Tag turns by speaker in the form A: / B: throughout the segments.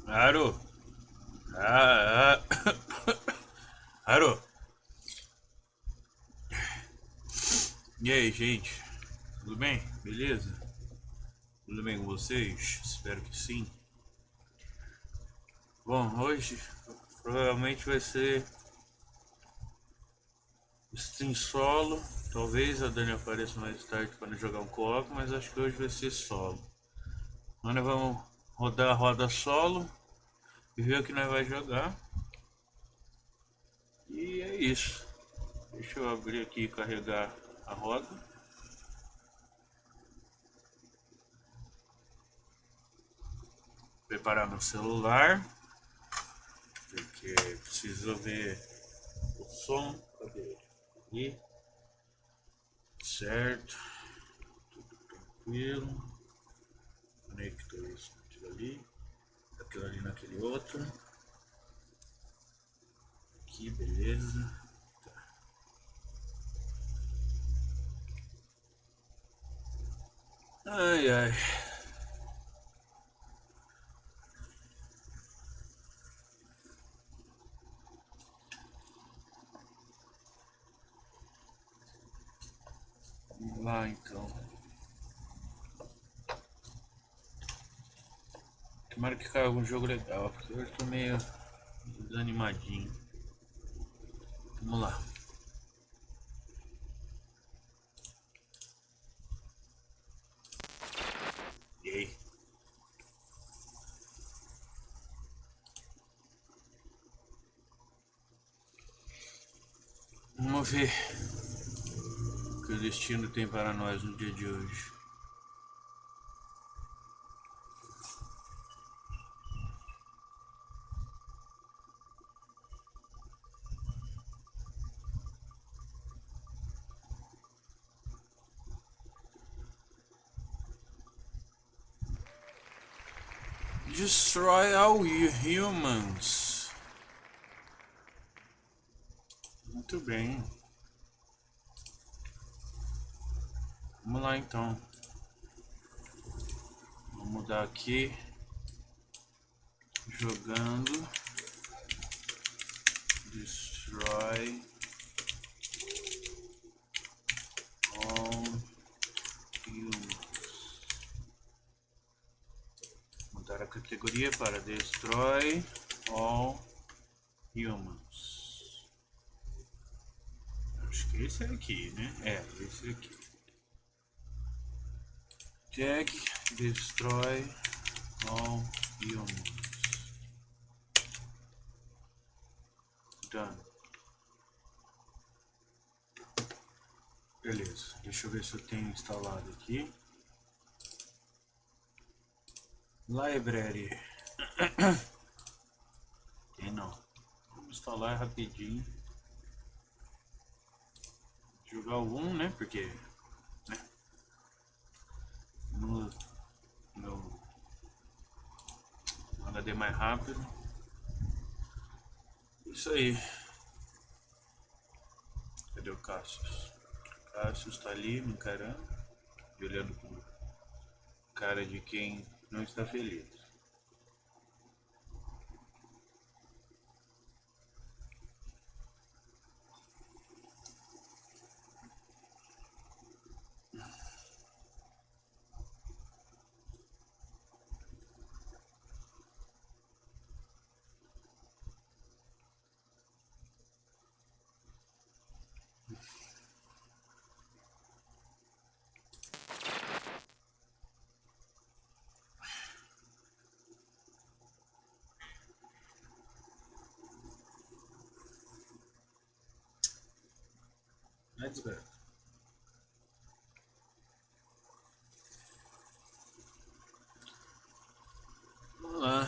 A: Aro, ah, Aro. E aí, gente? Tudo bem? Beleza? Tudo bem com vocês? Espero que sim. Bom, hoje provavelmente vai ser stream solo. Talvez a Dani apareça mais tarde para jogar um co-op, mas acho que hoje vai ser solo. Mas nós vamos rodar a roda solo e ver o que nós vai jogar. E é isso. Deixa eu abrir aqui e carregar a roda. Preparar meu celular, porque preciso ver o som. Cadê ele? Certo, tudo tranquilo. Conectou isso naquilo ali, aquilo ali naquele outro. Aqui, beleza. Ai, ai. Vamos lá então. Tomara que caia algum jogo legal, porque hoje tô meio desanimadinho. Vamos lá. E aí? Vamos ver o que o destino tem para nós no dia de hoje. Destroy all humans. Muito bem. Vamos lá então. Vou mudar aqui. Jogando. Destroy all humans. Mudar a categoria para Destroy all humans. Acho que esse é aqui, né? É, esse aqui. Check, Destroy all humans. Done. Beleza, deixa eu ver se eu tenho instalado aqui. Library. Tem não. Vamos instalar rapidinho. Jogar algum, né? Porque né? No HD mais rápido. Isso aí. Cadê o Cassius? O Cassius tá ali me encarando e olhando com cara de quem não está feliz. Let's go. Vamos lá.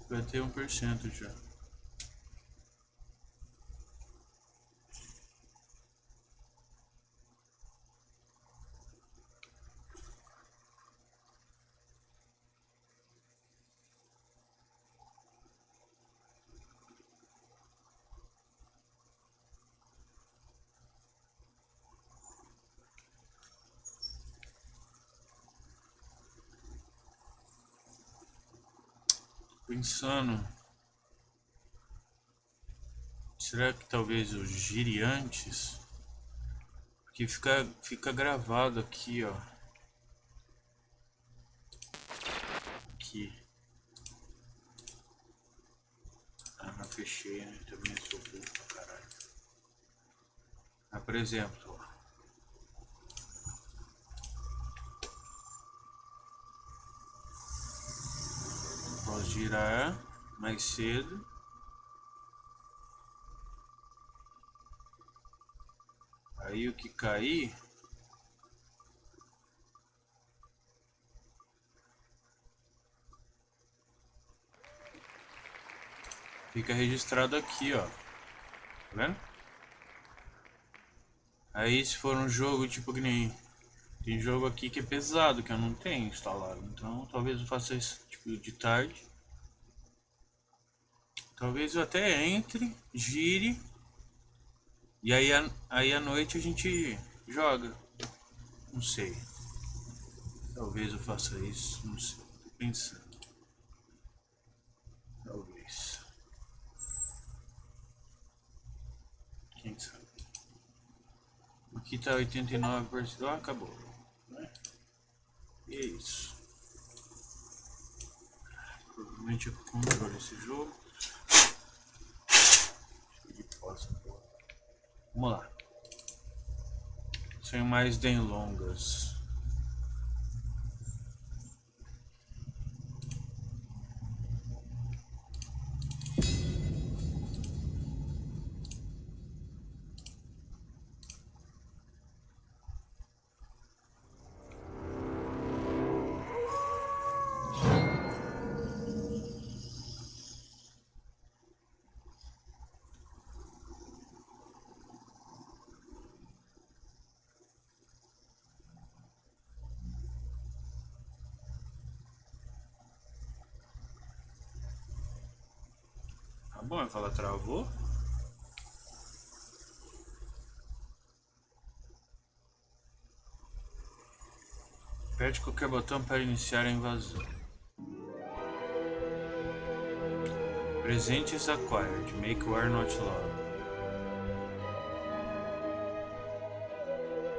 A: Vai ter 1% já. Pensando, será que talvez eu gire antes? Porque fica gravado aqui, ó. Aqui. Ah, não fechei, né? Também sou burro pra caralho. Ah, por exemplo, posso girar mais cedo. Aí o que cair fica registrado aqui, ó. Tá vendo? Aí se for um jogo tipo que nem... Tem jogo aqui que é pesado, que eu não tenho instalado. Então talvez eu faça isso tipo de tarde. Talvez eu até entre, gire. E aí à noite a gente joga. Não sei. Talvez eu faça isso. Não sei. Tô pensando. Talvez. Quem sabe? Aqui tá 89%. Ah, acabou. Né? E é isso. Provavelmente eu controlo esse jogo. Vamos lá. Sem mais delongas. Tá bom, eu falo travou. Aperte qualquer botão para iniciar a invasão. Presentes acquired. Make war not law.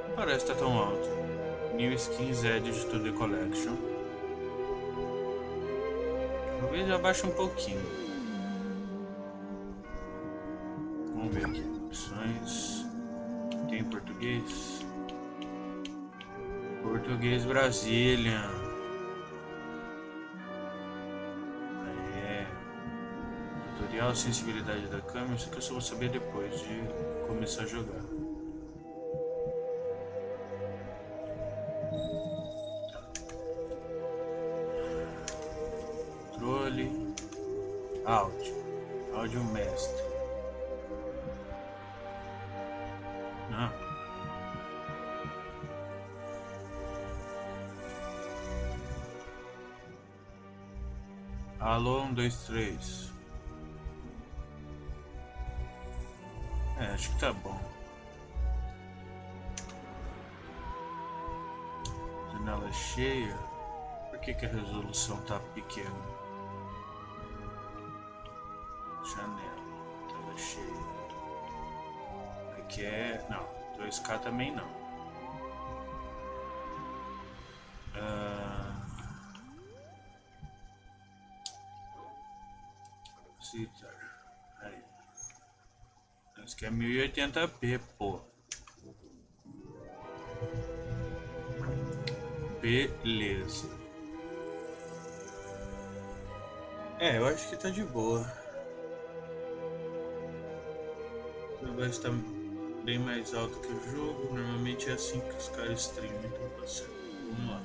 A: Não parece estar tão alto. New skins added to the collection. Talvez eu abaixe um pouquinho. Vamos ver aqui. Opções. Tem português. Português Brasília. Tutorial, sensibilidade da câmera. Isso que eu só vou saber depois de começar a jogar. Controle. Áudio. Áudio mestre. Não. Alô, 1, 2, 3. Acho que tá bom. Janela cheia. Por que a resolução tá pequena? Janela. Tela cheia. Aqui é... Não. 2K também não. Aí. Isso aqui é 1080p, pô. Beleza. Eu acho que tá de boa. A voz tá bem mais alta que o jogo. Normalmente é assim que os caras streamam, então tá certo. Vamos lá.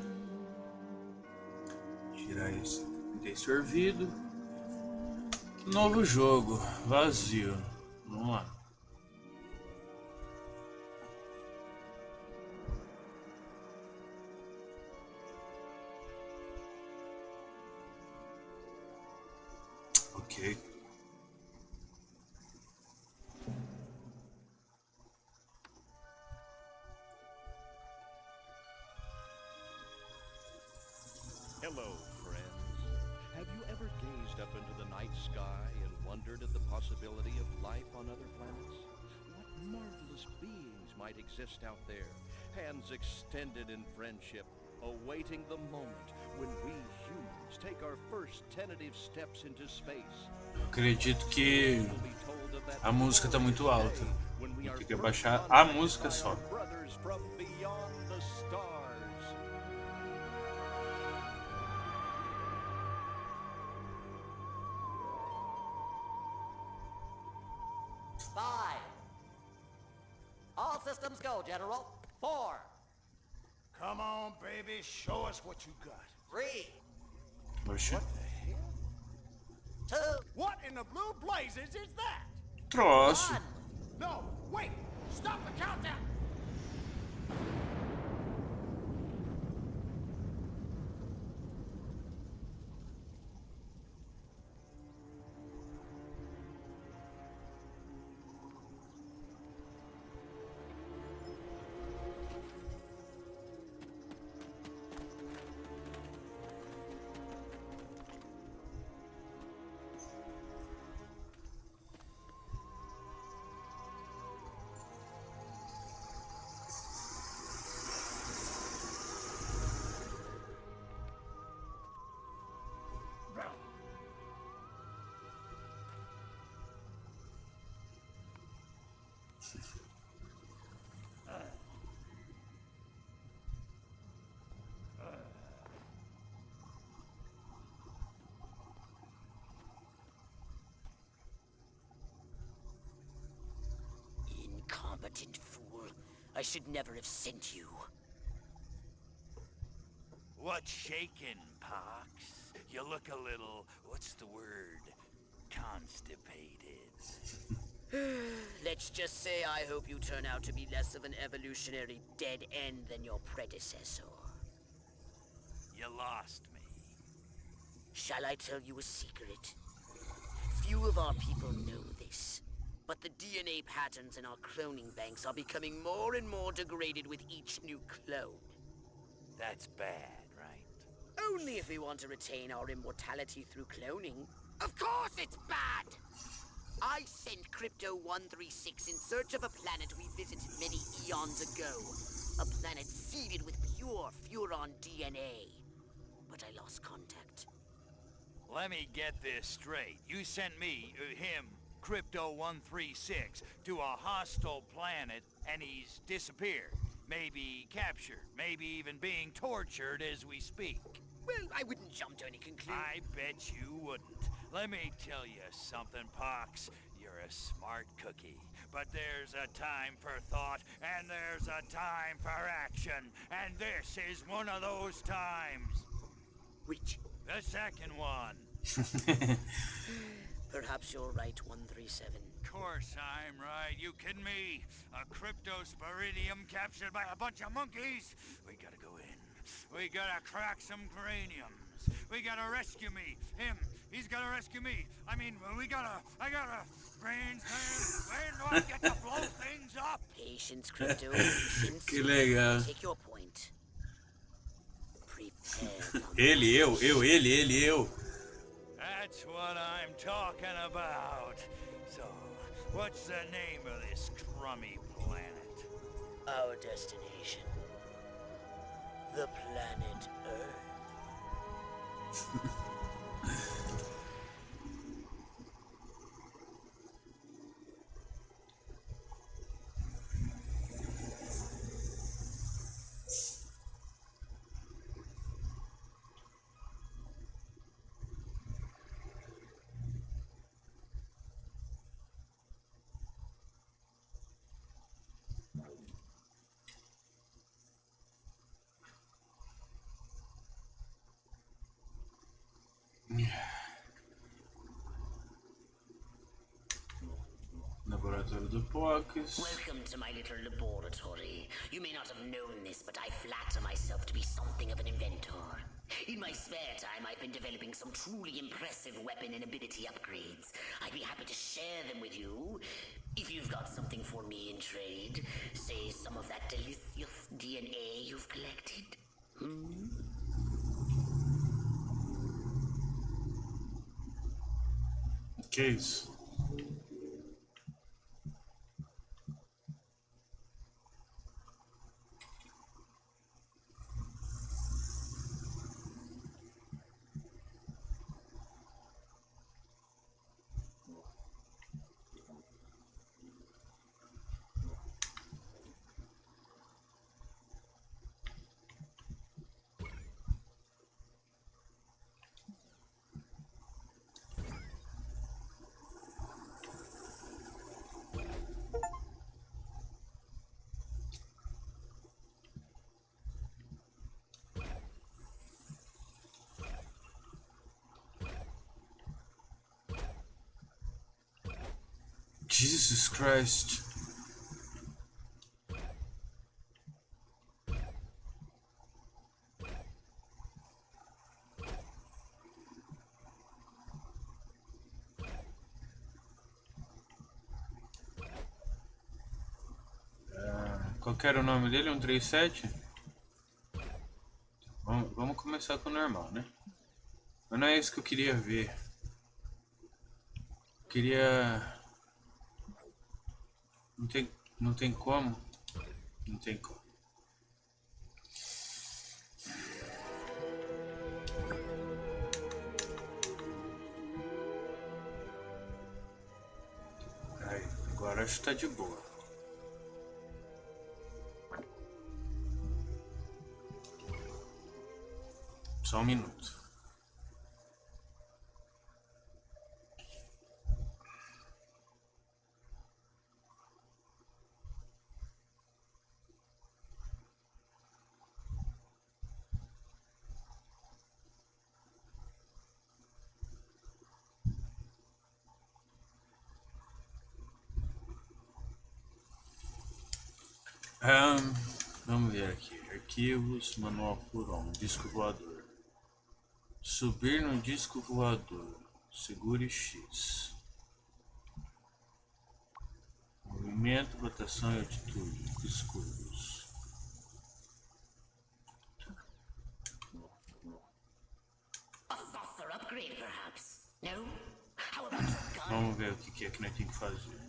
A: Tirar esse sorvido. Novo jogo. Vazio. Vamos lá. Ok.
B: Hello, friends. Have you ever gazed up night sky and wondered at the possibility of life on other planets? What marvelous beings might exist out there, hands extended in friendship, awaiting the moment when we humans take our first tentative steps into space.
A: Acredito que a música tá muito alta. Vou ter que abaixar a música só.
C: Five. All systems go, General. 4.
D: Come on, baby, show us what you got.
C: 3.
A: Oxe,
D: What the hell?
C: 2.
D: What in the blue blazes is that?
A: troço.
C: 1.
D: No, wait! Stop the countdown!
C: Incompetent fool. I should never have sent you.
E: What's shaking, Pox? You look a little, what's the word? Constipated.
C: Let's just say I hope you turn out to be less of an evolutionary dead end than your predecessor.
E: You lost me.
C: Shall I tell you a secret? Few of our people know this, but the DNA patterns in our cloning banks are becoming more and more degraded with each new clone.
E: That's bad, right?
C: Only if we want to retain our immortality through cloning. Of course it's bad! I sent Crypto-136 in search of a planet we visited many eons ago. A planet seeded with pure Furon DNA. But I lost contact.
E: Let me get this straight. You sent me, him, Crypto-136, to a hostile planet, and he's disappeared. Maybe captured, maybe even being tortured as we speak.
C: Well, I wouldn't jump to any conclusion.
E: I bet you wouldn't. Let me tell you something, Pox. You're a smart cookie. But there's a time for thought, and there's a time for action. And this is one of those times.
C: Which?
E: The second one.
C: Perhaps you're right, 137.
E: Of course I'm right. You kidding me? A cryptosporidium captured by a bunch of monkeys? We gotta go in. We gotta crack some craniums. We gotta rescue me. Him. He's gotta rescue me. I mean, I gotta... Brains, man. When do I get to blow things up?
C: Patience, Crypto. Patience.
A: Que legal.
C: Take your point. Prepare.
A: Eu.
E: That's what I'm talking about. So, what's the name of this crummy planet?
C: Our destination. The planet Earth.
A: Laboratório do Pox.
C: Welcome to my little laboratory. You may not have known this, but I flatter myself to be something of an inventor. In my spare time, I've been developing some truly impressive weapon and ability upgrades. I'd be happy to share them with you. If you've got something for me in trade, say some of that delicious DNA you've collected. Hmm?
A: Que isso? Jesus Christ. Qual que era o nome dele? 137? Vamos começar com o normal, né? Mas não é isso que eu queria ver. Eu queria... Não tem como. Não tem como. Aí, agora acho que tá de boa. Só um minuto. Vamos ver aqui. Arquivos, manual por on, disco voador. Subir no disco voador. Segure X. Movimento, rotação e altitude. Escudos.
C: A saucer upgrade, perhaps? No? How about some gun?
A: Vamos ver o que é que nós temos que fazer.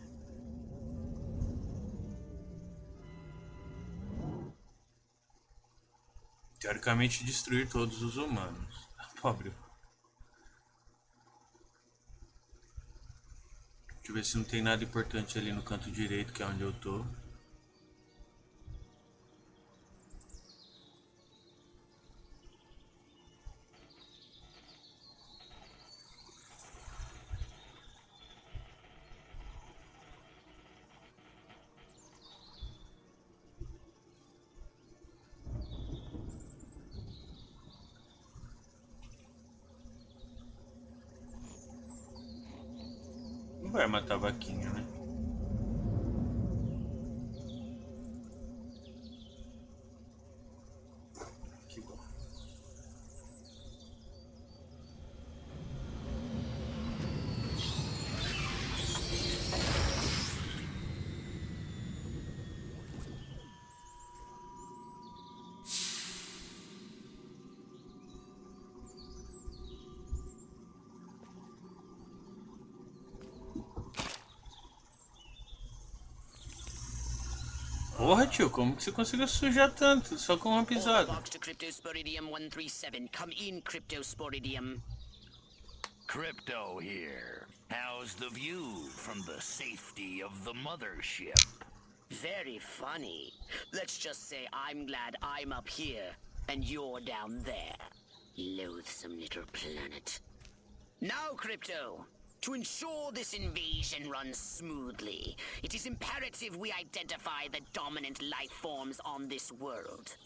A: Teoricamente destruir todos os humanos. Pobre. Deixa eu ver se não tem nada importante ali no canto direito, que é onde eu tô. Não vai matar a vaquinha, né? Que bom. Porra, tio, como que você conseguiu sujar tanto só com uma pisada?
C: Box to Cryptosporidium 137. Come in, Cryptosporidium.
E: Crypto here. How's the view from the safety of the mothership?
C: Very funny. Let's just say I'm glad I'm up here and you're down there. Loathsome little planet. Now, Crypto, to ensure this invasion runs smoothly, it is imperative we identify the dominant life forms on this world.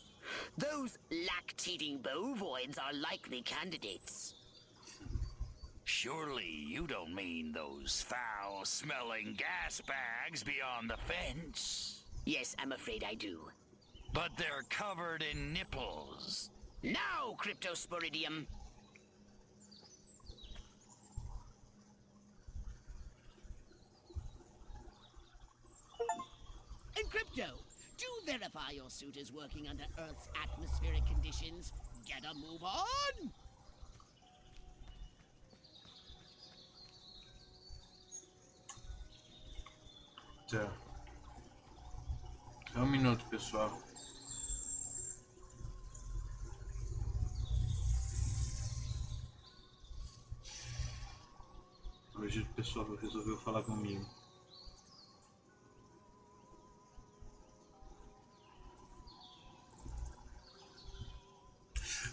C: Those lactating bovoids are likely candidates.
E: Surely you don't mean those foul-smelling gas bags beyond the fence?
C: Yes, I'm afraid I do.
E: But they're covered in nipples.
C: Now, Cryptosporidium!
F: And Crypto, do verify your suit is working under Earth's atmospheric conditions. Get a move on!
A: Tá. É um minuto, pessoal. Hoje o pessoal resolveu falar comigo.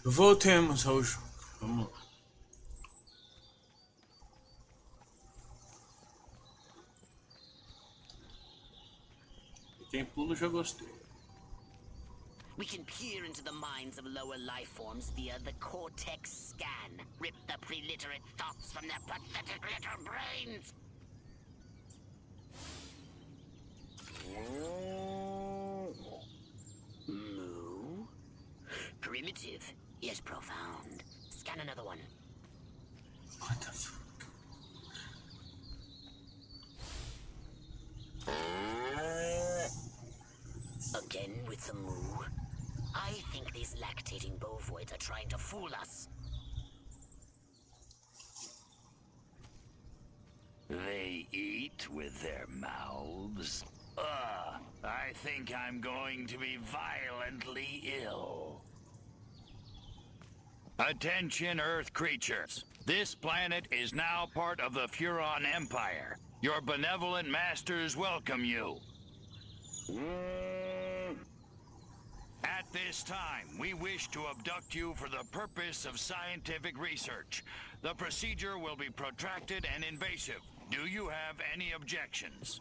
A: Voltemos ao jogo. Vamos lá. Quem pula já gostei.
C: We can peer into the minds of lower life forms via the cortex scan. Rip the preliterate thoughts from their pathetic little brains. Moo? Primitive, yet profound. Scan another one.
A: What the fuck?
C: Again with the moo? I think these lactating bovoids are trying to fool us.
E: They eat with their mouths. I think I'm going to be violently ill. Attention, Earth creatures. This planet is now part of the Furon Empire. Your benevolent masters welcome you. At this time, we wish to abduct you for the purpose of scientific research. The procedure will be protracted and invasive. Do you have any objections?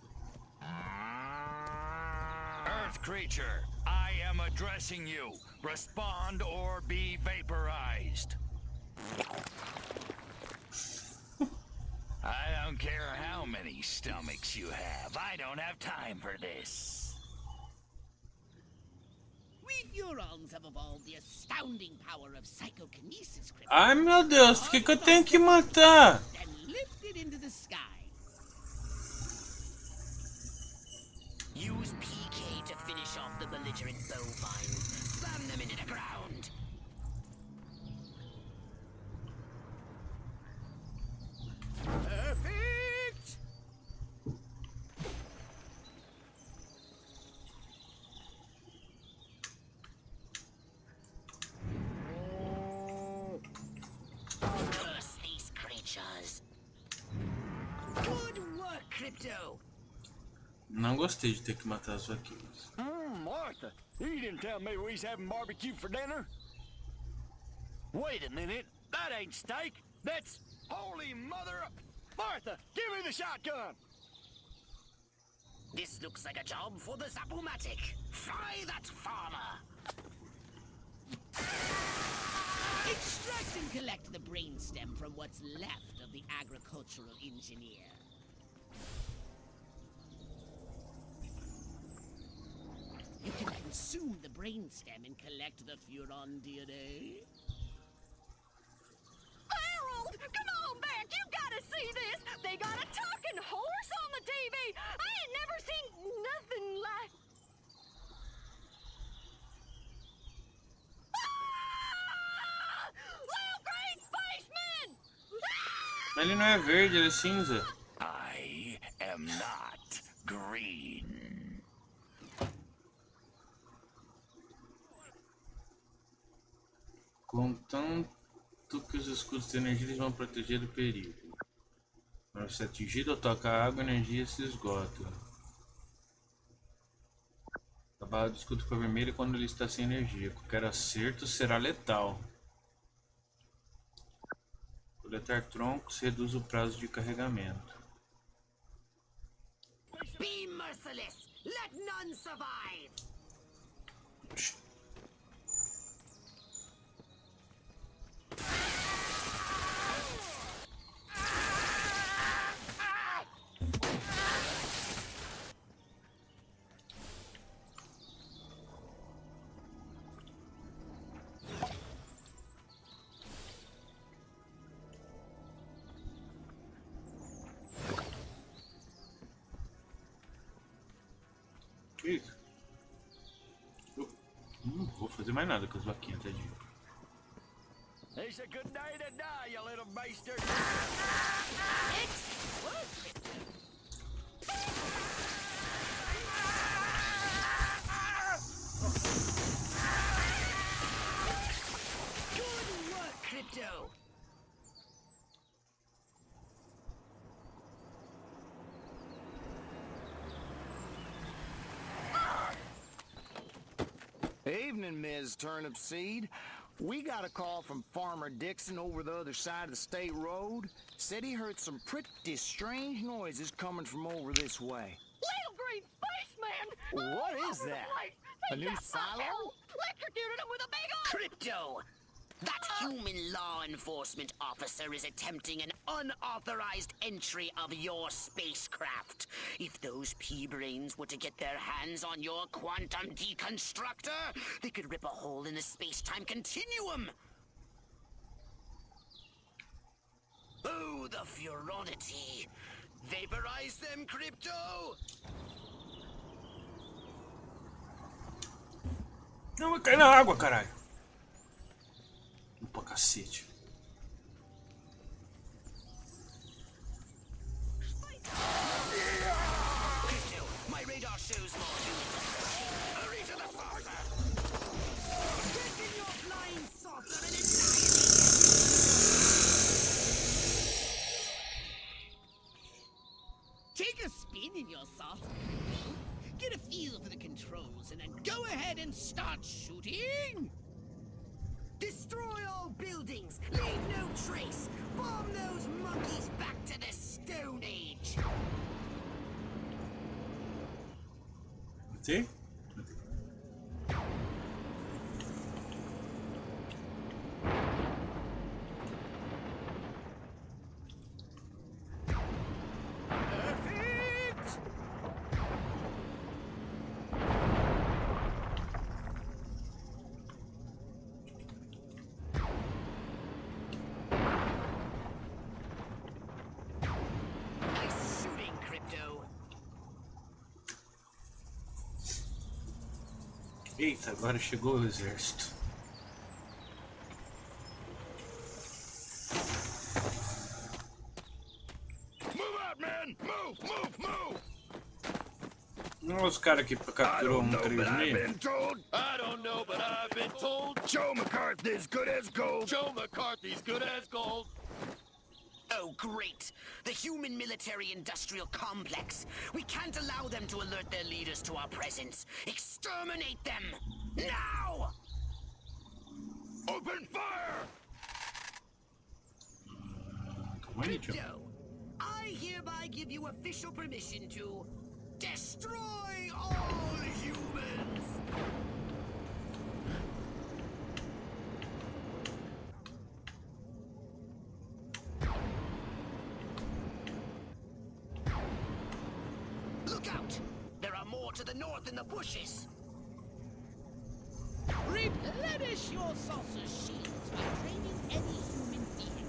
E: Earth creature, I am addressing you. Respond or be vaporized. I don't care how many stomachs you have. I don't have time for this.
F: We Furons have evolved the astounding power of psychokinesis, Crypto.
A: Ai meu Deus, por que eu tenho que matar?
F: Then lift it into the sky.
C: Use PK to finish off the belligerent bovines. Slam them into the ground.
F: Perfect!
C: Curse these creatures.
F: Good work, Crypto.
A: Não gostei de ter que matar as vaquinhas.
E: Martha, you didn't tell me we was having barbecue for dinner. Wait a minute, that ain't steak. That's holy mother of... Martha, give me the shotgun.
C: This looks like a job for the Zapumatic. Fry that farmer.
F: Extract and collect the brainstem from what's left of the agricultural engineer. You can consume the brainstem and collect the Furon DNA.
G: Harold, come on back. You gotta see this. They got a talking horse on the TV. I ain't never seen nothing like... Ah! Little green spaceman!
A: Mas ele não é verde, ele é cinza.
E: I am not green.
A: Contanto que os escudos de energia eles vão proteger do perigo. Quando você é atingido ou toca a água, a energia se esgota. A barra do escudo fica vermelha quando ele está sem energia. Qualquer acerto será letal. Coletar troncos reduz o prazo de carregamento.
C: Be merciless. Let none survive.
A: Isso. Eu não vou fazer mais nada com as vaquinhas, tadinho.
E: It's a good day to die, you little bastard.
D: Evening, Ms. Turnipseed. We got a call from Farmer Dixon over the other side of the state road. Said he heard some pretty strange noises coming from over this way.
G: Little green spaceman!
D: What
G: all
D: is
G: over the
D: that?
G: place.
D: A
G: They
D: new
G: got my
D: silo?
G: hell electrocuted him with a big old...
C: Crypto! That human law enforcement officer is attempting an unauthorized entry of your spacecraft. If those pea-brains were to get their hands on your quantum deconstructor, they could rip a hole in the space-time continuum. Oh, the furonity. Vaporize them, Crypto!
A: Não, vai cair na água, caralho. Pra cacete.
C: Crypto, my radar shows more humans. Hurry to the saucer! Get in your flying saucer and annihilate!
F: Take a spin in your saucer. Get a feel for the controls and then go ahead and start shooting.
C: Destroy all buildings! Leave no trace! Bomb those monkeys back to the Stone Age!
A: Matei?
D: Perfect!
C: Nice shooting, Crypto!
A: Eita, agora chegou o exército.
D: Move out, man! Move, move, move!
A: Olha os caras que capturou um 3000.
D: told.
B: I don't know, but I've been told
D: Joe McCarthy's good as gold.
B: Joe McCarthy's good as gold.
C: Oh, great! The human military-industrial complex. We can't allow them to alert their leaders to our presence. Exterminate them! Now!
D: Open fire!
A: Calma aí, tio.
C: Crypto, I hereby give you official permission to destroy all humans! Look out! There are more to the north in the bushes!
F: Replenish your saucer shields by training any human being.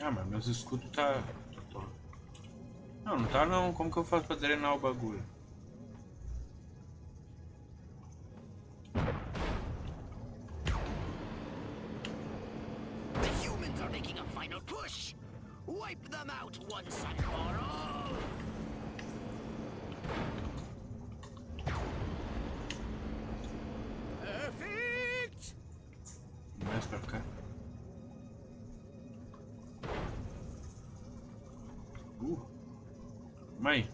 A: Ah, mas meus escudos tá... Não, não tá não. Como que eu faço pra drenar o bagulho?
C: The humans are making a final push! Wipe them out once and for all!
D: Perfect!
A: Mais pra cá. Mãe.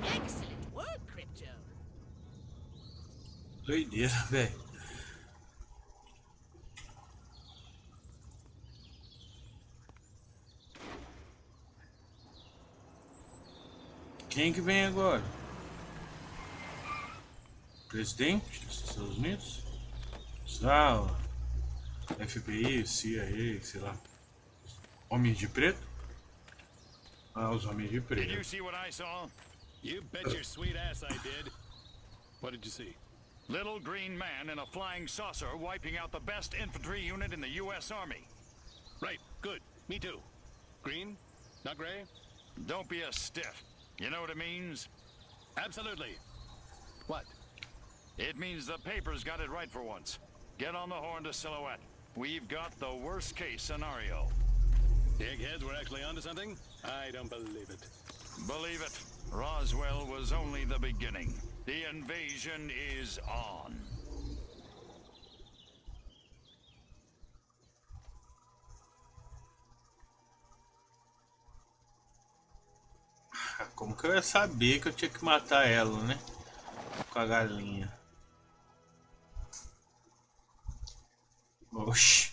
F: Excellent work, Crypto.
A: Doideira, velho. Quem que vem agora? Presidente dos Estados Unidos? Sal, FBI, CIA, sei lá. Homens de preto? Ah, os homens de
D: Did
A: preto.
D: you see what I saw?
H: You bet your sweet ass I did. What did you see?
D: Little green man in a flying saucer wiping out the best infantry unit in the U.S. Army.
H: Right, good. Me too. Green? Not gray?
D: Don't be a stiff. You know what it means?
H: Absolutely. What?
D: It means the papers got it right for once. Get on the horn to Silhouette.
H: we've got the worst case scenario. The eggheads were actually onto something? I don't believe it.
E: Believe it, Roswell was only the beginning. The invasion is on.
A: Como que eu ia saber que eu tinha que matar ela, né? Com a galinha. Oxi.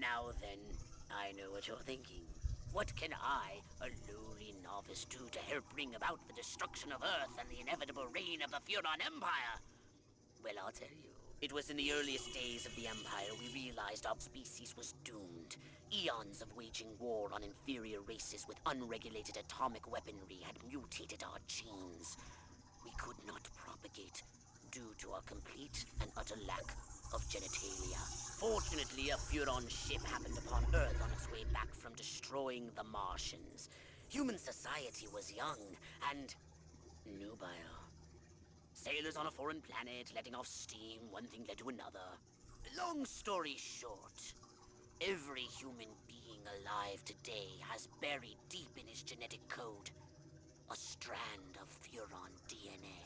C: Now then, I know what you're thinking. What can I, a lowly novice, do to help bring about the destruction of Earth and the inevitable reign of the Furon Empire? Well, I'll tell you. It was in the earliest days of the Empire we realized our species was doomed. Eons of waging war on inferior races with unregulated atomic weaponry had mutated our genes. We could not propagate due to our complete and utter lack of genitalia. Fortunately, a Furon ship happened upon Earth on its way back from destroying the Martians. Human society was young and nubile. Sailors on a foreign planet, letting off steam, one thing led to another. Long story short, every human being alive today has buried deep in his genetic code a strand of Furon DNA.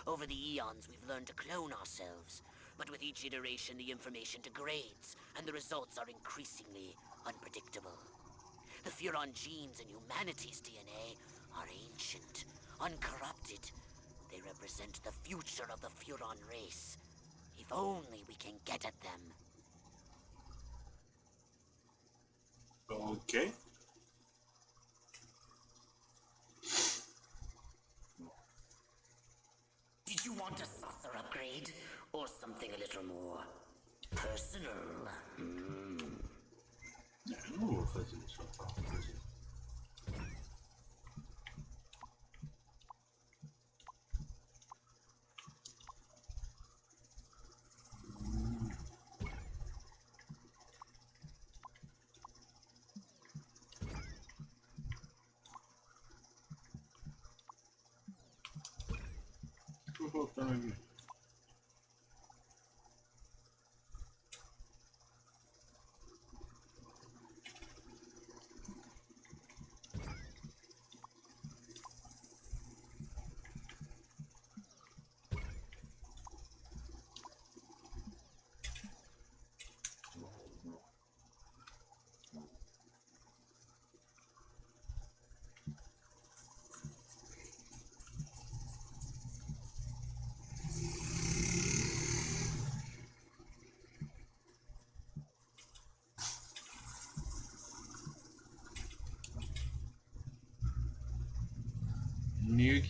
C: Over the eons, we've learned to clone ourselves, but with each iteration, the information degrades, and the results are increasingly unpredictable. The Furon genes in humanity's DNA are ancient, uncorrupted. They represent the future of the Furon race. If only we can get at them.
A: Ok.
C: Did you want a saucer upgrade? Or something a little more personal?
A: Eu não vou fazer isso. Só pra fazer. Tô voltando aqui.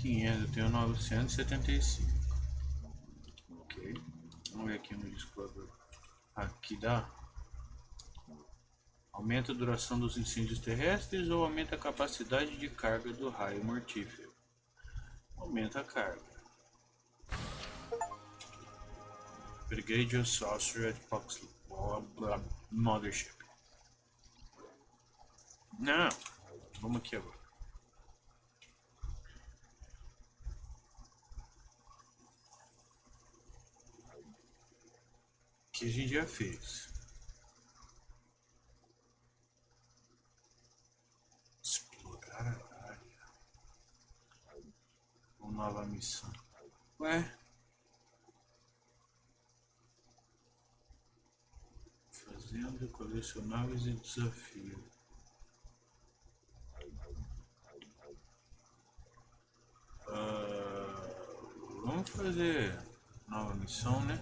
A: Eu tenho 975. Ok. Vamos ver aqui no Discord. Aqui dá. Aumenta a duração dos incêndios terrestres ou aumenta a capacidade de carga do raio mortífero? Aumenta a carga. Brigade of Saucer at Fox Mothership. Não. Vamos aqui agora. Que a gente já fez. Explorar a área. Uma nova missão. Ué? Fazenda, colecionáveis e desafio. Vamos fazer nova missão, né?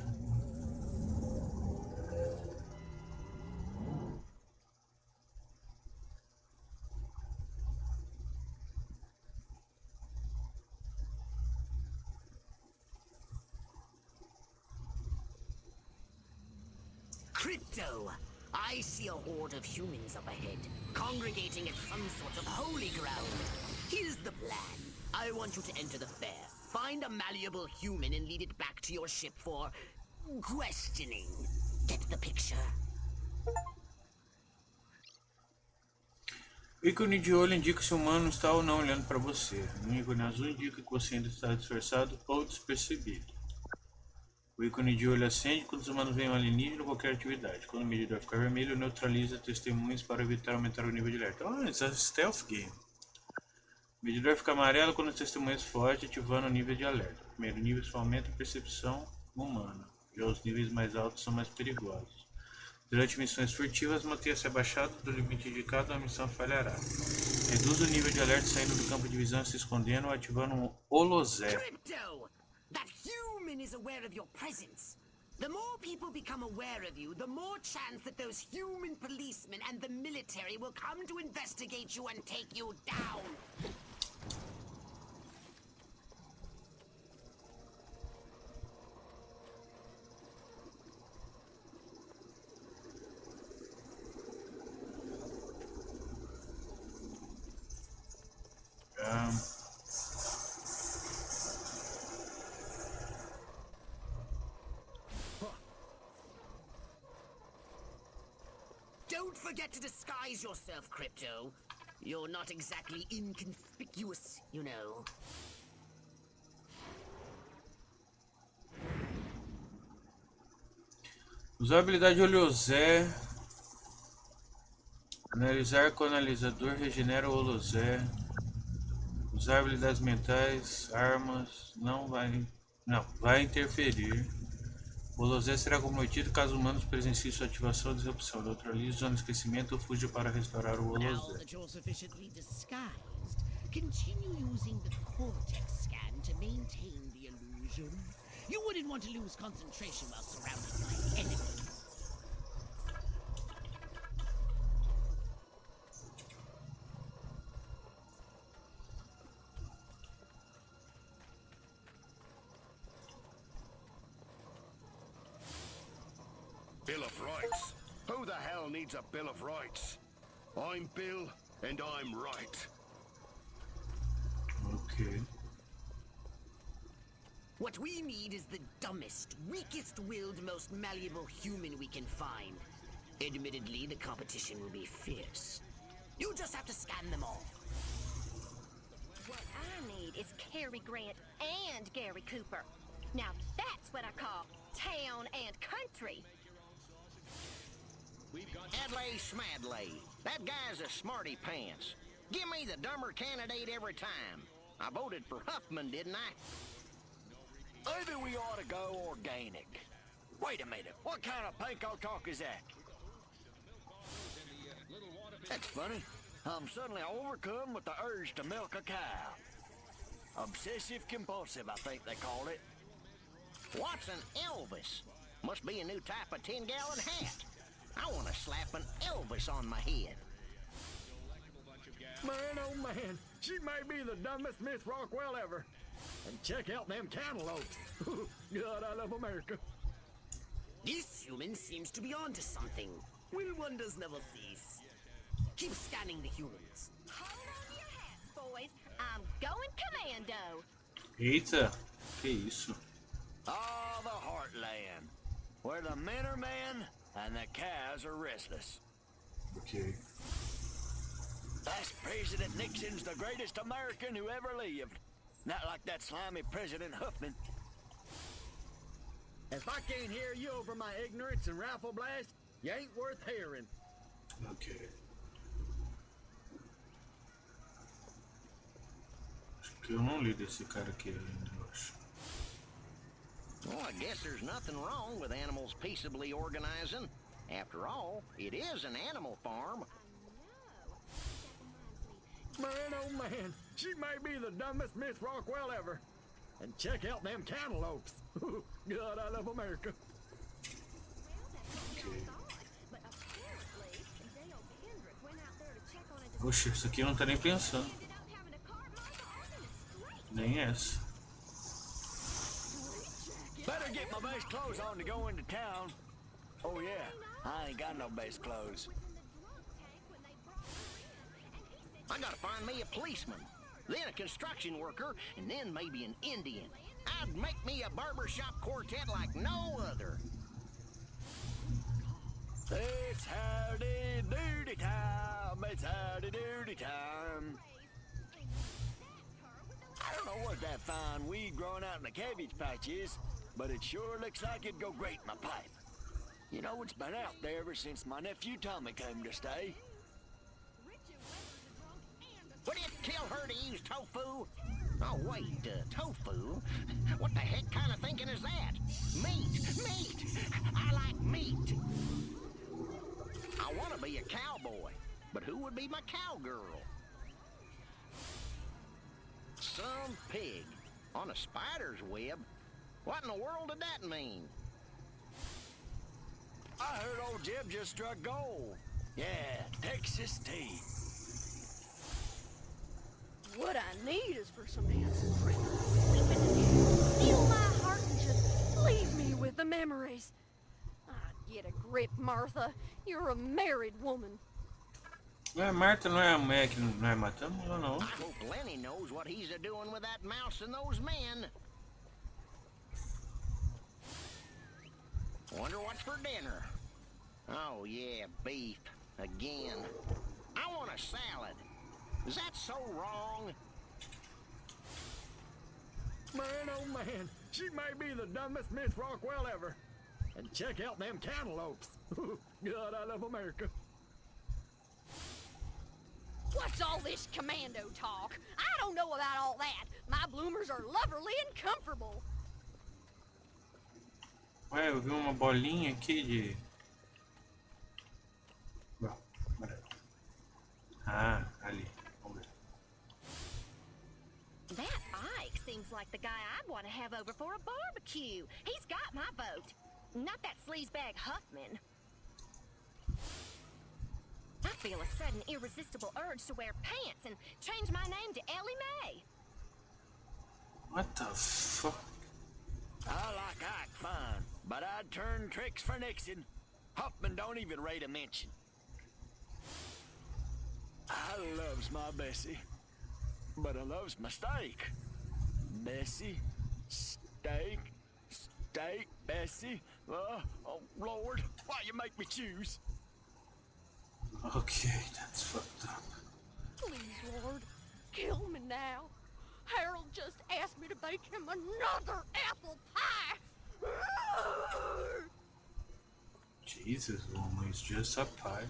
C: Crypto! I see a horde of humans up ahead, congregating at some sort of holy ground. Here's the plan. I want you to enter the fair, find a malleable human and lead it back to your ship for questioning. Get the picture?
A: O ícone de olho indica se o humano está ou não olhando para você. O ícone azul indica que você ainda está disfarçado ou despercebido. O ícone de olho acende quando os humanos veem um alienígena ou qualquer atividade. Quando o medidor ficar vermelho, neutraliza testemunhas para evitar aumentar o nível de alerta. Oh, isso é stealth game. O medidor fica amarelo quando as testemunhas fogem, ativando o nível de alerta. O primeiro nível só aumenta a percepção humana. Já os níveis mais altos são mais perigosos. Durante missões furtivas, mantenha-se abaixado do limite indicado, a missão falhará. Reduz o nível de alerta saindo do campo de visão, se escondendo ou ativando um holozé.
C: Crypto! That human is aware of your presence. The more people become aware of you, the more chance that those human policemen and the military will come to investigate you and take you down. Don't forget to disguise yourself, Crypto. You're not exactly inconspicuous, you know.
A: Usar a habilidade holozé. Analisar com o analisador regenera o holozé. Usar habilidades mentais, armas, não vai interferir. O holozé será comprometido caso humanos presenciem sua ativação ou disrupção. Neutralize, zona de esquecimento ou fuja para restaurar o
F: Now
A: holozé.
F: that you're sufficiently disguised, continue using the cortex scan to maintain the illusion. You wouldn't want to lose concentration while surrounded by enemies.
H: Bill of Rights. Who the hell needs a Bill of Rights? I'm Bill, and I'm right.
A: Ok.
C: What we need is the dumbest, weakest-willed, most malleable human we can find. Admittedly, the competition will be fierce. You just have to scan them all.
G: What I need is Cary Grant and Gary Cooper. Now that's what I call town and country.
D: Adlai Schmadley. That guy's a smarty pants. Give me the dumber candidate every time. I voted for Huffman, didn't I? Maybe we ought to go organic. Wait a minute, what kind of panko talk is that? That's funny. I'm suddenly overcome with the urge to milk a cow. Obsessive compulsive, I think they call it. What's an Elvis? Must be a new type of 10-gallon hat. I want to slap an Elvis on my head.
I: Man, oh man, she may be the dumbest Miss Rockwell ever. And check out them cantaloupes. God, I love America.
C: This human seems to be onto something. Will wonders never cease. Keep scanning the humans.
G: Hold on to your hats, boys. I'm going commando.
A: Eita, que isso?
D: Ah, the heartland, where the men are men and the cows are restless.
A: Ok.
D: That's President Nixon's the greatest American who ever lived. Not like that slimy President Huffman.
I: If I can't hear you over my ignorance and rifle blast, you ain't worth hearing.
A: Ok. Acho que eu não li desse cara aqui ainda, eu acho.
D: Well, I guess there's nothing wrong with animals peaceably organizing. After all, it is an animal farm.
I: Man, oh man, she may be the dumbest Miss Rockwell ever. And check out them cantaloupes. God, I love America.
A: Ok.
G: But apparently, Dale Kendrick went out there to check on a
A: Oxe, isso aqui eu não tá nem pensando.
G: ended up having a cart martial on the street.
A: Nem essa.
D: Better get my best clothes on to go into town. Oh yeah, I ain't got no best clothes. I gotta find me a policeman, then a construction worker, and then maybe an Indian. I'd make me a barbershop quartet like no other. It's howdy doody time. It's howdy doody time. I don't know what that fine weed growing out in the cabbage patch is, but it sure looks like it'd go great in my pipe. You know, it's been out there ever since my nephew Tommy came to stay. Would it kill her to use tofu? Oh, wait, tofu? What the heck kind of thinking is that? Meat! I like meat! I want to be a cowboy, but who would be my cowgirl? Some pig on a spider's web? What in the world did that mean? I heard old Jeb just struck gold. Yeah, Texas tea.
J: What I need is for some dancing Christmas sleeping in. Steal my heart and just leave me with the memories. Ah, get a grip, Martha. You're a married woman.
A: Marta não é a mulher que nós matamos, não.
D: I hope Lenny knows what he's a-doing with that mouse and those men. Wonder what's for dinner. Oh, yeah, beef. Again. I want a salad. Is that so wrong?
I: Man, oh man, she may be the dumbest Miss Rockwell ever. And check out them cantaloupes. God, I love America.
J: What's all this commando talk? I don't know about all that. My bloomers are loverly and comfortable.
A: Ué, eu vi uma bolinha aqui de... Bom, ah, ali. Vamos ver.
G: That Ike seems like the guy I'd want to have over for a barbecue. He's got my vote. Not that sleazebag Huffman. I feel a sudden irresistible urge to wear pants and change my name to Ellie Mae.
A: What the fuck?
D: I like Ike fine, but I'd turn tricks for Nixon. Huffman don't even rate a mention. I loves my Bessie, but I loves my steak. Bessie, steak, Bessie. Oh, Lord, why you make me choose?
A: Okay, that's fucked up.
J: Please, Lord, kill me now. Harold just asked me to bake him another apple pie.
A: Jesus, woman, it's just a pie.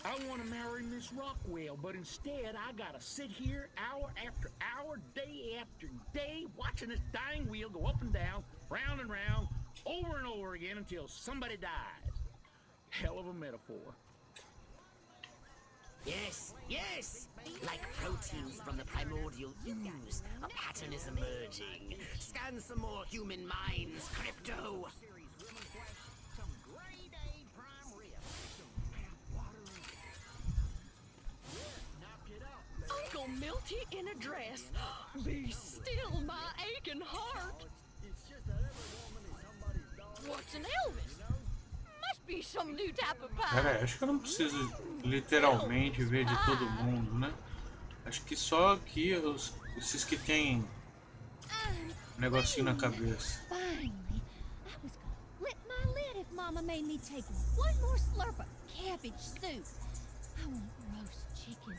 K: I want to marry Miss Rockwell, but instead I gotta sit here hour after hour, day after day, watching this dying wheel go up and down, round and round, over and over again until somebody dies. Hell of a metaphor.
C: Yes, yes! Like proteins from the primordial ooze, a pattern is emerging. Scan some more human minds, Crypto!
J: Uncle Milty in a dress. Be still my aching heart. What's an Elvis? Must be some new type of pie.
A: Cara, acho que eu não preciso literalmente ver de todo mundo, né? Acho que só aqui esses que tem negocinho na cabeça.
L: Finally, I was gonna flip my lid if Mama made me take one more slurp of cabbage soup. I want roast chicken.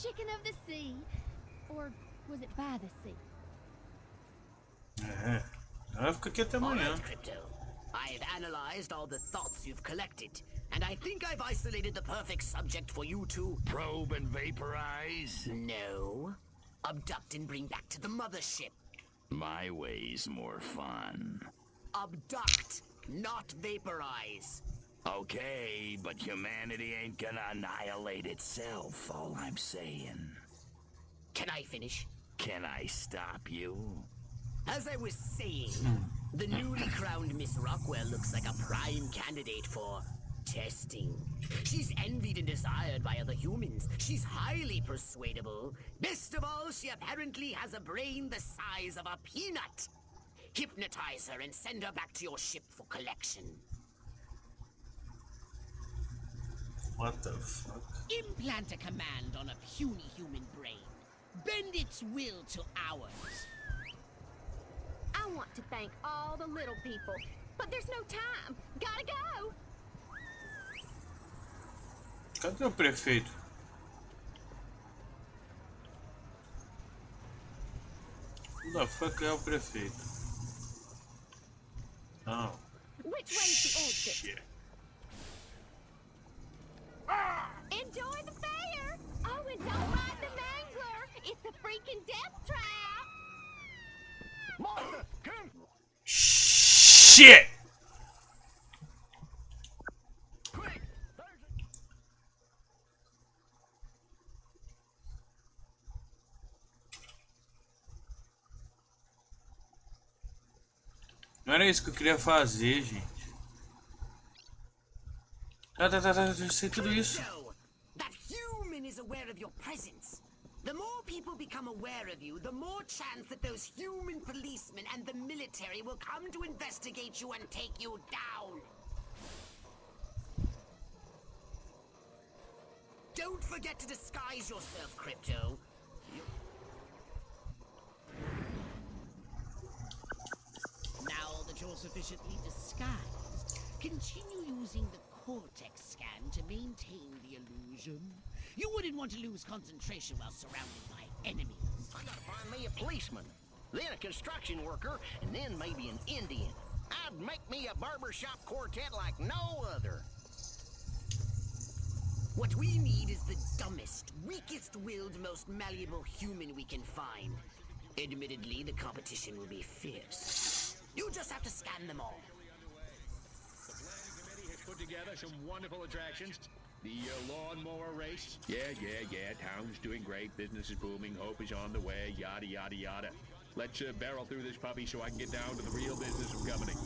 L: Chicken of the sea. Or was it by the sea?
A: É, ela fica aqui até amanhã.
C: Alright, Crypto. I've analyzed all the thoughts you've collected, and I think I've isolated the perfect subject for you to
H: Probe and vaporize?
C: no. Abduct and bring back to the mothership.
H: My way's more fun.
C: Abduct, not vaporize.
H: Okay, but humanity ain't gonna annihilate itself, all I'm saying.
C: Can I finish?
H: Can I stop you?
C: As I was saying, the newly crowned Miss Rockwell looks like a prime candidate for testing. She's envied and desired by other humans. She's highly persuadable. Best of all, she apparently has a brain the size of a peanut. Hypnotize her and send her back to your ship for collection.
A: What the fuck?
F: Implant a command on a puny human brain. Bend its will to ours. I
G: want to thank all the little people, but there's no time. Gotta go.
A: Cadê o prefeito? Who the fuck é o prefeito? Não.
G: Which way's the exit?
A: Shit.
G: Enjoy the fair! Oh, and don't ride the mangler! It's a freaking death trap!
D: Martha, come!
A: Shit!
D: Quick!
A: Não era isso que eu queria fazer, gente. Tá, eu sei tudo isso.
C: That human is aware of your presence. The more people become aware of you, the more chance that those human policemen and the military will come to investigate you and take you down. Don't forget to disguise yourself, Crypto.
F: Now that you're sufficiently disguised, continue using the cortex scan to maintain the illusion. You wouldn't want to lose concentration while surrounded by enemies.
D: I gotta find me a policeman, then a construction worker, and then maybe an Indian. I'd make me a barbershop quartet like no other.
C: What we need is the dumbest, weakest-willed, most malleable human we can find. Admittedly, the competition will be fierce. You just have to scan them all.
K: The planning committee has put together some wonderful attractions. The lawnmower race. Yeah. Town's doing great. Business is booming. Hope is on the way. Yada, yada, yada. Let's barrel through this puppy so I can get down to the real business of governing.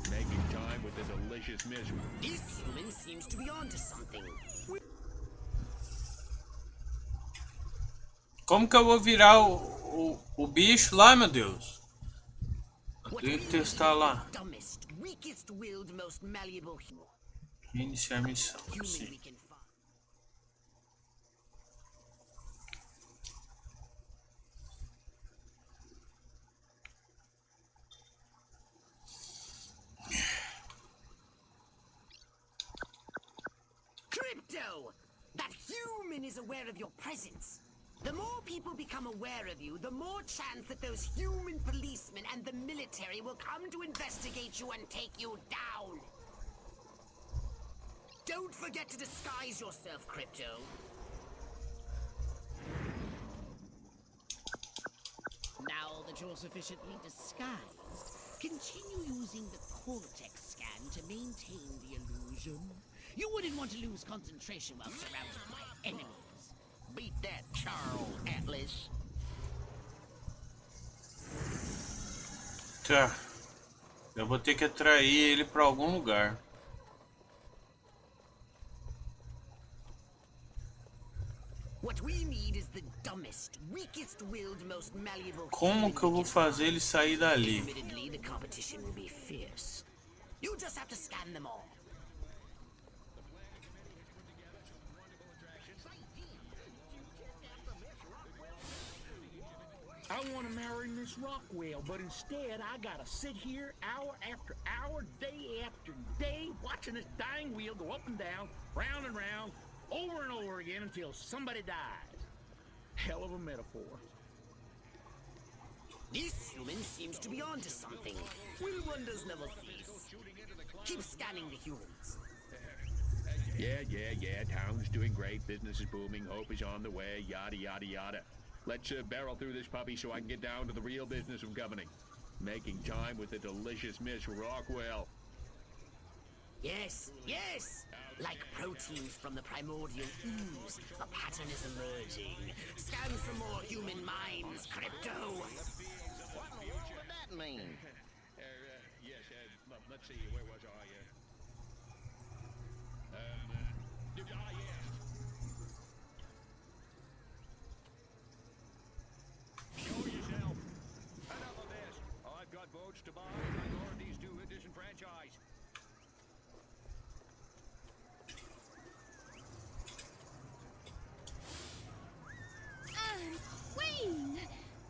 K: Making time with the delicious miss.
C: This human seems to be onto something.
A: Como que eu vou virar o bicho lá, meu Deus? Eu tenho que testar lá.
C: Dumbest, weakest-willed, most malleable
A: Iniciar missão.
C: human
A: Sim.
C: we can find. Crypto! That human is aware of your presence. The more people become aware of you, the more chance that those human policemen and the military will come to investigate you and take you down. Don't forget to disguise yourself, Crypto.
F: Now that you're sufficiently disguised, continue using the cortex scan to maintain the illusion. You wouldn't want to lose concentration while surrounded by enemies.
D: Beat that, Charles Atlas.
A: Tá. Eu vou ter que atrair ele pra algum lugar.
C: What we need is the dumbest, weakest-willed, most malleable.
A: Como que eu vou fazer ele sair dali?
C: Admittedly, the competition will be fierce. You just have to scan them all.
K: I want to marry Miss Rockwell, but instead I gotta sit here hour after hour, day after day, watching this dying wheel go up and down, round and round, over and over again until somebody dies. Hell of a metaphor.
C: This human seems to be onto something. Will wonders never cease. Keep scanning the humans.
K: Yeah. Town's doing great. Business is booming. Hope is on the way. Yada, yada, yada. Let's barrel through this puppy so I can get down to the real business of governing. Making time with the delicious Miss Rockwell.
C: Yes. Like proteins from the primordial ooze, a pattern is emerging. Scan for more human minds, Crypto.
D: What in the world would that mean?
K: Yes, let's see, where was I? Yes. Show yourself. Enough of this. I've got votes to buy. Minorities to disenfranchise.
L: Queen!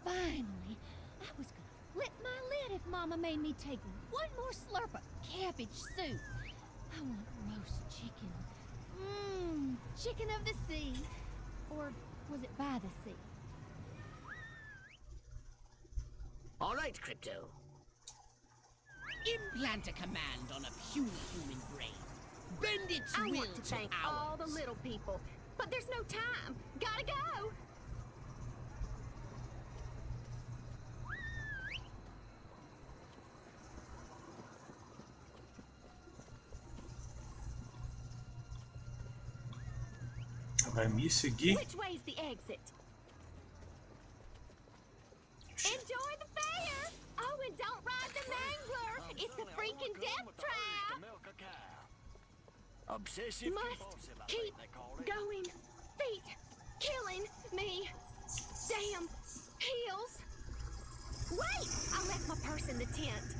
L: Finally, I was gonna flip my lid if Mama Mama made me take one more slurp of cabbage soup. I want roast chicken. Chicken of the sea. Or was it by the sea?
C: All right, Crypto.
F: Implant a command on a puny human brain. Bend its
G: I
F: will
G: want to thank all the little people, but there's no time. Gotta go.
A: Vai me seguir?
G: Which way's the exit? Enjoy the fair! Oh, and don't ride the mangler! It's a freaking death trap!
D: Obsessive
G: Must keep going. Feet killing me. Damn heels. Wait! I left my purse in the tent.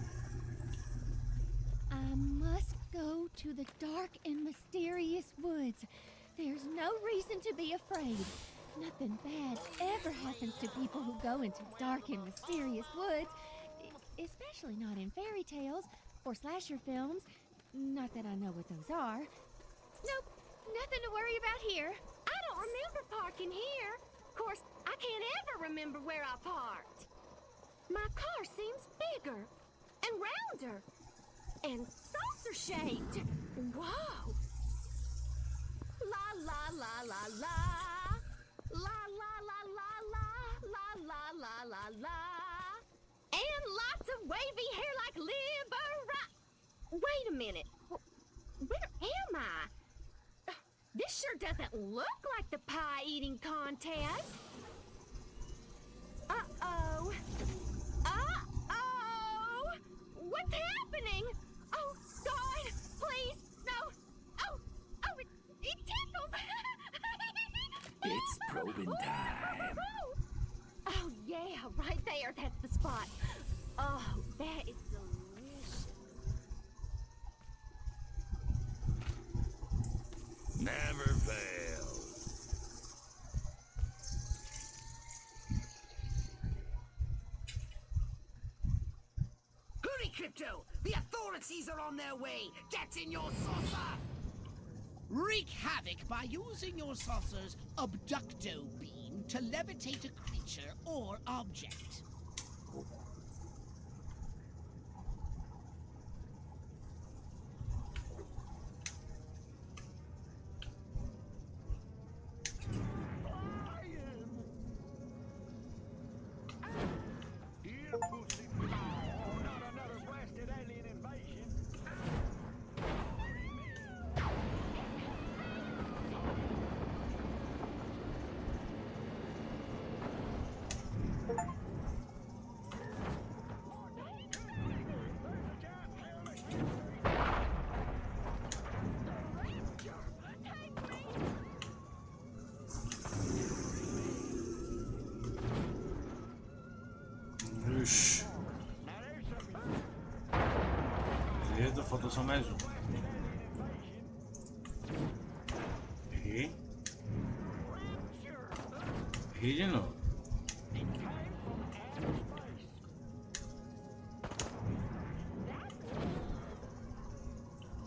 L: I must go to the dark and mysterious woods. There's no reason to be afraid. Nothing bad ever happens to people who go into dark and mysterious woods. Especially not in fairy tales or slasher films. Not that I know what those are. Nope, nothing to worry about here.
G: I don't remember parking here. Of course, I can't ever remember where I parked. My car seems bigger and rounder and saucer-shaped. Whoa! La la la la la. La la la la la. La la la la la. And lots of wavy hair like Libera. Wait a minute. Where am I? This sure doesn't look like the pie-eating contest. Uh-oh. Uh-oh! What's happening? Oh, God, please, no. Oh, it tickles.
D: It's probing time.
G: Oh, yeah, right there. That's the spot. Oh, that is delicious.
H: Never fails.
D: Hurry, Crypto! The authorities are on their way! Get in your saucer!
F: Wreak havoc by using your saucer's abducto beam to levitate a creature or object.
A: Ixi. Beleza, falta só mais um. Errei. Errei de novo.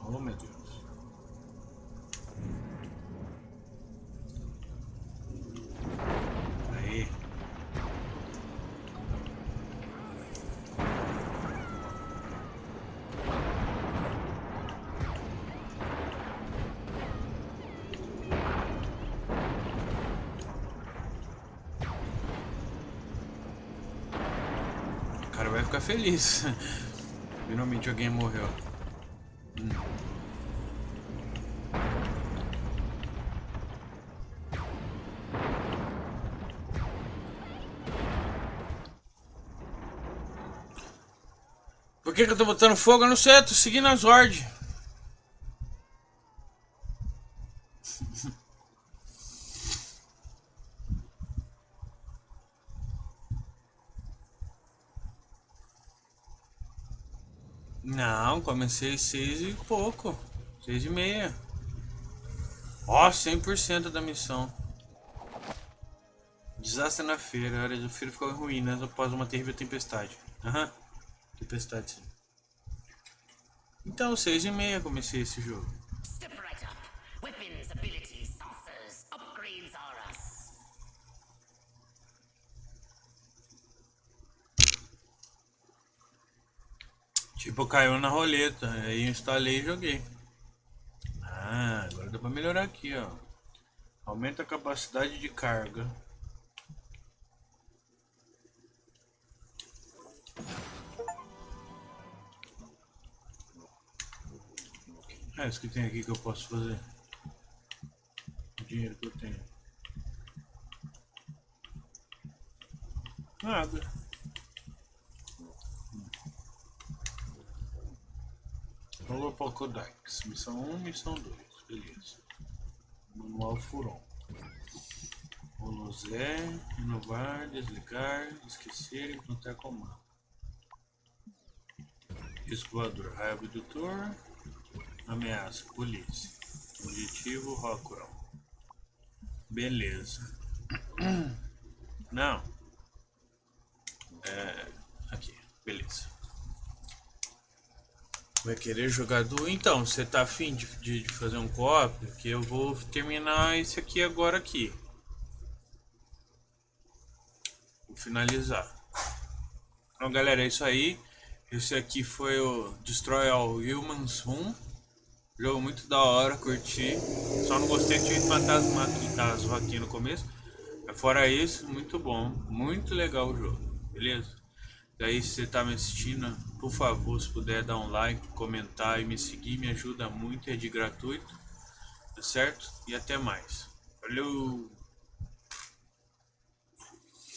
A: Oh, meu Deus. Aí. O cara vai ficar feliz. Finalmente alguém morreu. Por que eu tô botando fogo? Eu não sei, eu tô seguindo as ordens. Não, comecei 6 e pouco. 6:30. Ó, 100% da missão. Desastre na feira. A área do feira ficou em ruínas após uma terrível tempestade. Aham. Tempestade, sim. Então, 6:30 comecei esse jogo.
C: Step right up. Weapons, abilities, saucers, upgrades are us.
A: Tipo, caiu na roleta. Aí eu instalei e joguei. Ah, agora dá pra melhorar aqui, ó. Aumenta a capacidade de carga. É isso que tem aqui que eu posso fazer. O dinheiro que eu tenho. Nada. Nova Pocodex. Missão 1, missão 2. Beleza. Manual Furon. Holozé. Renovar, desligar, esquecer e implantar comando. Escoador. Raio abdutor. Ameaça. Polícia. Objetivo. Rockwell. Beleza. Não. Aqui. Beleza. Vai querer jogador? Então, você tá afim de fazer um co-op? Que eu vou terminar esse aqui agora aqui. Vou finalizar. Então, galera, é isso aí. Esse aqui foi o Destroy All Humans 1. Jogo muito da hora, curti. Só não gostei de matar as vaquinhas no começo. Mas fora isso, muito bom. Muito legal o jogo. Beleza? Daí, se você tá me assistindo, por favor, se puder dar um like, comentar e me seguir, me ajuda muito, é de gratuito, tá certo? E até mais. Valeu!